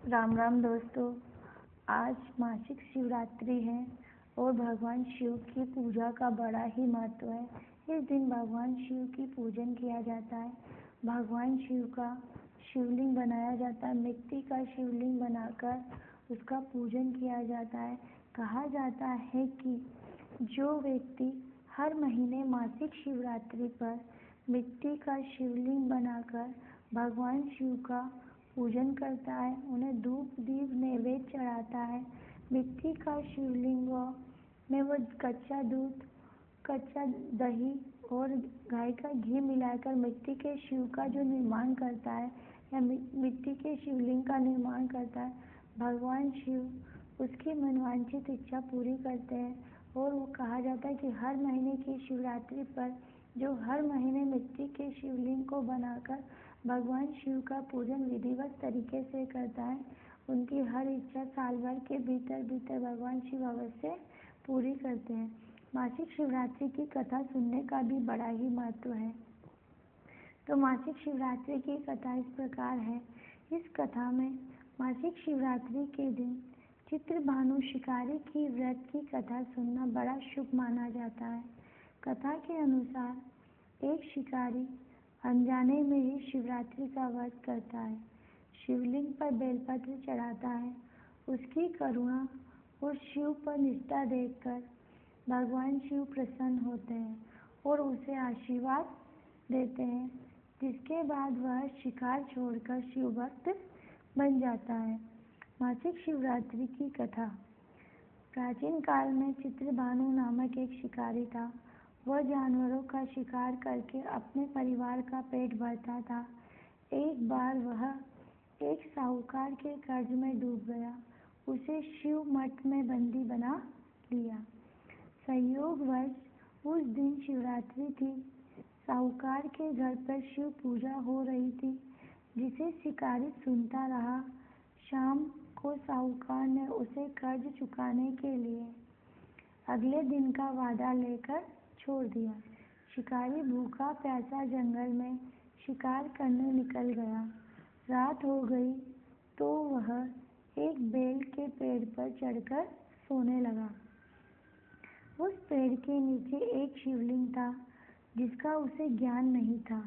राम राम दोस्तों। आज मासिक शिवरात्रि है और भगवान शिव की पूजा का बड़ा ही महत्व है। इस दिन भगवान शिव की पूजन किया जाता है। भगवान शिव का शिवलिंग बनाया जाता है। मिट्टी का शिवलिंग बनाकर उसका पूजन किया जाता है। कहा जाता है कि जो व्यक्ति हर महीने मासिक शिवरात्रि पर मिट्टी का शिवलिंग बनाकर भगवान शिव का पूजन करता है, उन्हें धूप दीप नैवेद्य चढ़ाता है। मिट्टी का शिवलिंग में वो कच्चा दूध, कच्चा दही और गाय का घी मिलाकर मिट्टी के शिव का जो निर्माण करता है या मिट्टी के शिवलिंग का निर्माण करता है, भगवान शिव उसकी मनवांछित इच्छा पूरी करते हैं। और वो कहा जाता है कि हर महीने की शिवरात्रि पर जो हर महीने मिट्टी के शिवलिंग को बनाकर भगवान शिव का पूजन विधिवत तरीके से करता है, उनकी हर इच्छा साल भर के भीतर भीतर भगवान शिव अवश्य पूरी करते हैं। मासिक शिवरात्रि की कथा सुनने का भी बड़ा ही महत्व है। तो मासिक शिवरात्रि की कथा इस प्रकार है। इस कथा में मासिक शिवरात्रि के दिन चित्रभानु शिकारी की व्रत की कथा सुनना बड़ा शुभ माना जाता है। कथा के अनुसार एक शिकारी अनजाने में ही शिवरात्रि का व्रत करता है। शिवलिंग पर बेलपत्र चढ़ाता है। उसकी करुणा और शिव पर निष्ठा देखकर भगवान शिव प्रसन्न होते हैं और उसे आशीर्वाद देते हैं, जिसके बाद वह शिकार छोड़कर शिव भक्त बन जाता है। मासिक शिवरात्रि की कथा। प्राचीन काल में चित्रभानु नामक एक शिकारी था। वह जानवरों का शिकार करके अपने परिवार का पेट भरता था। एक बार वह एक साहूकार के कर्ज में डूब गया। उसे शिव मठ में बंदी बना लिया। संयोगवश उस दिन शिवरात्रि थी। साहूकार के घर पर शिव पूजा हो रही थी, जिसे शिकारी सुनता रहा। शाम को साहूकार ने उसे कर्ज चुकाने के लिए अगले दिन का वादा लेकर छोड़ दिया। शिकारी भूखा प्यासा जंगल में शिकार करने निकल गया। रात हो गई तो वह एक बेल के पेड़ पर चढ़कर सोने लगा। उस पेड़ के नीचे एक शिवलिंग था, जिसका उसे ज्ञान नहीं था।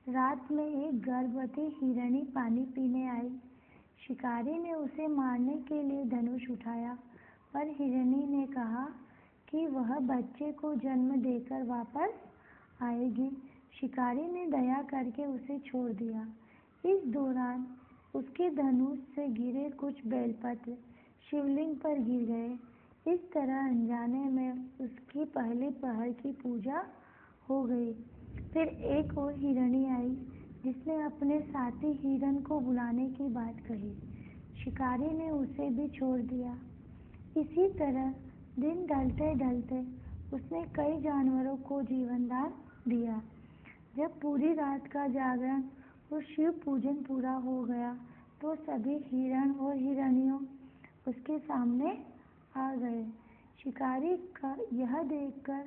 रात में एक गर्भवती हिरणी पानी पीने आई। शिकारी ने उसे मारने के लिए धनुष उठाया, पर हिरणी ने कहा कि वह बच्चे को जन्म देकर वापस आएगी। शिकारी ने दया करके उसे छोड़ दिया। इस दौरान उसके धनुष से गिरे कुछ बेलपत्र शिवलिंग पर गिर गए। इस तरह अनजाने में उसकी पहली पहर की पूजा हो गई। फिर एक और हिरणी आई, जिसने अपने साथी हिरण को बुलाने की बात कही। शिकारी ने उसे भी छोड़ दिया। इसी तरह दिन ढलते ढलते उसने कई जानवरों को जीवनदान दिया। जब पूरी रात का जागरण और शिव पूजन पूरा हो गया तो सभी हिरण और हिरणियों उसके सामने आ गए। शिकारी का यह देखकर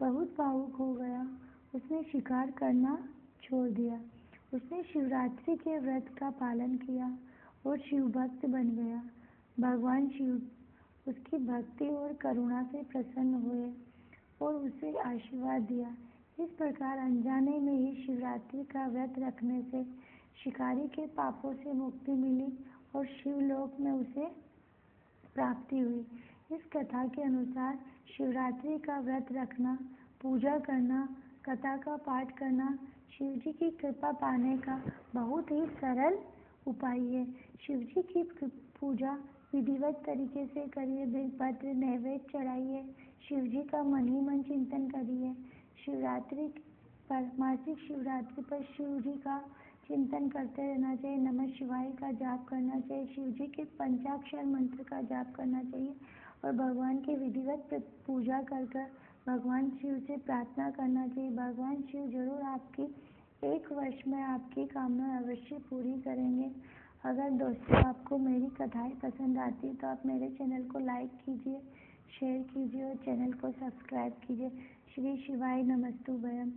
बहुत भावुक हो गया। उसने शिकार करना छोड़ दिया। उसने शिवरात्रि के व्रत का पालन किया और शिव भक्त बन गया। भगवान शिव उसकी भक्ति और करुणा से प्रसन्न हुए और उसे आशीर्वाद दिया। इस प्रकार अनजाने में ही शिवरात्रि का व्रत रखने से शिकारी के पापों से मुक्ति मिली और शिवलोक में उसे प्राप्ति हुई। इस कथा के अनुसार शिवरात्रि का व्रत रखना, पूजा करना, कथा का पाठ करना शिव जी की कृपा पाने का बहुत ही सरल उपाय है। शिव जी की पूजा विधिवत तरीके से करिए। बेलपत्र नैवेद्य चढ़ाइए। शिव जी का मन ही मन चिंतन करिए। शिवरात्रि पर, मासिक शिवरात्रि पर शिव जी का चिंतन करते रहना चाहिए। नमः शिवाय का जाप करना चाहिए। शिव जी के पंचाक्षर मंत्र का जाप करना चाहिए और भगवान की विधिवत पूजा कर कर भगवान शिव से प्रार्थना करना चाहिए। भगवान शिव जरूर आपकी एक वर्ष में आपकी कामना अवश्य पूरी करेंगे। अगर दोस्तों आपको मेरी कथाएं पसंद आती तो आप मेरे चैनल को लाइक कीजिए, शेयर कीजिए और चैनल को सब्सक्राइब कीजिए। श्री शिवाय नमस्तुभयम्।